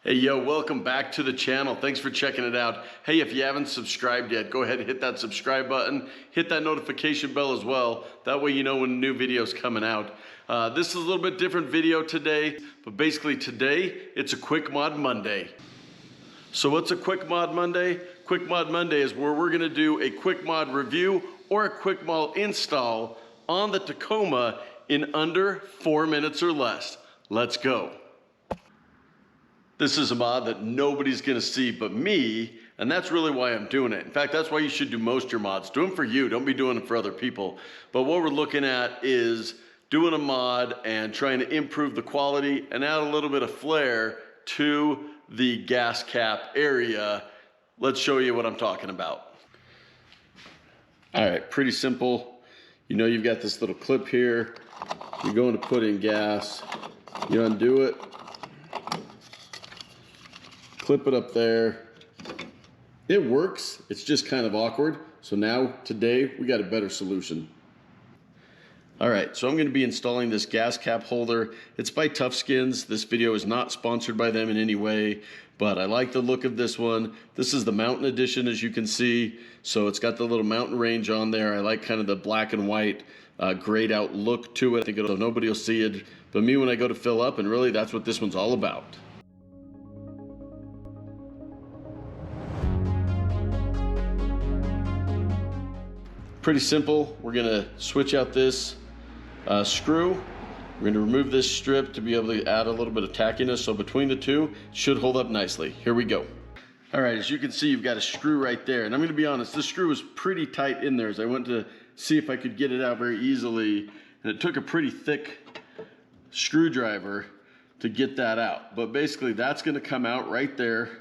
Hey, yo, welcome back to the channel. Thanks for checking it out. Hey, if you haven't subscribed yet, go ahead and hit that subscribe button. Hit that notification bell as well. That way you know when a new video is coming out. This is a little bit different video today, but basically today, it's a Quick Mod Monday. So what's a Quick Mod Monday? Quick Mod Monday is where we're gonna do a quick mod review or a quick mod install on the Tacoma in under 4 minutes or less. Let's go. This is a mod that nobody's gonna see but me, and that's really why I'm doing it. In fact, that's why you should do most of your mods. Do them for you, don't be doing them for other people. But what we're looking at is doing a mod and trying to improve the quality and add a little bit of flair to the gas cap area. Let's show you what I'm talking about. All right, pretty simple. You know you've got this little clip here. You're going to put in gas. You undo it. Clip it up there. It works, it's just kind of awkward. So now, today, we got a better solution. All right, so I'm gonna be installing this gas cap holder. It's by Tufskinz. This video is not sponsored by them in any way, but I like the look of this one. This is the mountain edition, as you can see. So it's got the little mountain range on there. I like kind of the black and white grayed out look to it. I think nobody will see it, but me when I go to fill up, and really that's what this one's all about. Pretty simple. We're gonna switch out this screw. We're gonna remove this strip to be able to add a little bit of tackiness. So between the two, it should hold up nicely. Here we go. All right, as you can see, you've got a screw right there. And I'm gonna be honest, this screw was pretty tight in there as I went to see if I could get it out very easily. And it took a pretty thick screwdriver to get that out. But basically that's gonna come out right there.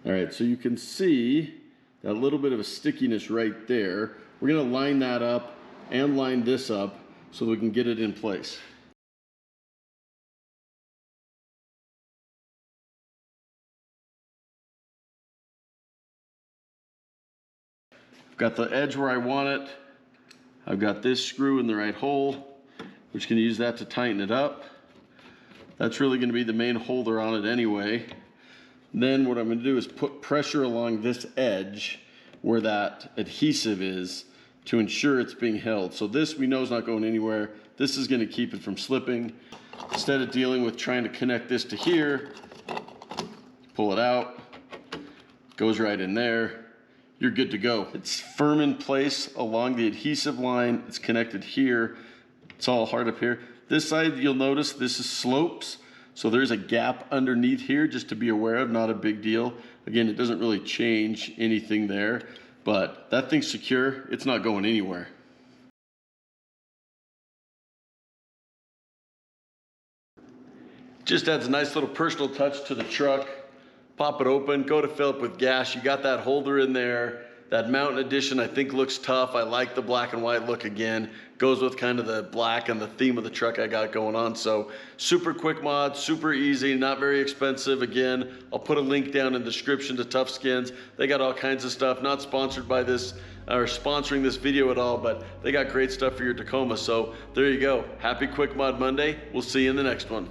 All right, so you can see that little bit of a stickiness right there. We're gonna line that up and line this up so we can get it in place. I've got the edge where I want it. I've got this screw in the right hole. We're just gonna use that to tighten it up. That's really gonna be the main holder on it anyway. Then what I'm going to do is put pressure along this edge where that adhesive is to ensure it's being held. So this we know is not going anywhere. This is going to keep it from slipping. Instead of dealing with trying to connect this to here, pull it out, goes right in there. You're good to go. It's firm in place along the adhesive line. It's connected here. It's all hard up here. This side, you'll notice this is slopes. So there's a gap underneath here just to be aware of, not a big deal. Again, it doesn't really change anything there, but that thing's secure. It's not going anywhere. Just adds a nice little personal touch to the truck. Pop it open, go to fill up with gas. You got that holder in there. That mountain edition I think looks tough. I like the black and white look again. Goes with kind of the black and the theme of the truck I got going on. So super quick mod, super easy, not very expensive. Again, I'll put a link down in the description to Tufskinz. They got all kinds of stuff, not sponsored by this or sponsoring this video at all, but they got great stuff for your Tacoma. So there you go. Happy Quick Mod Monday. We'll see you in the next one.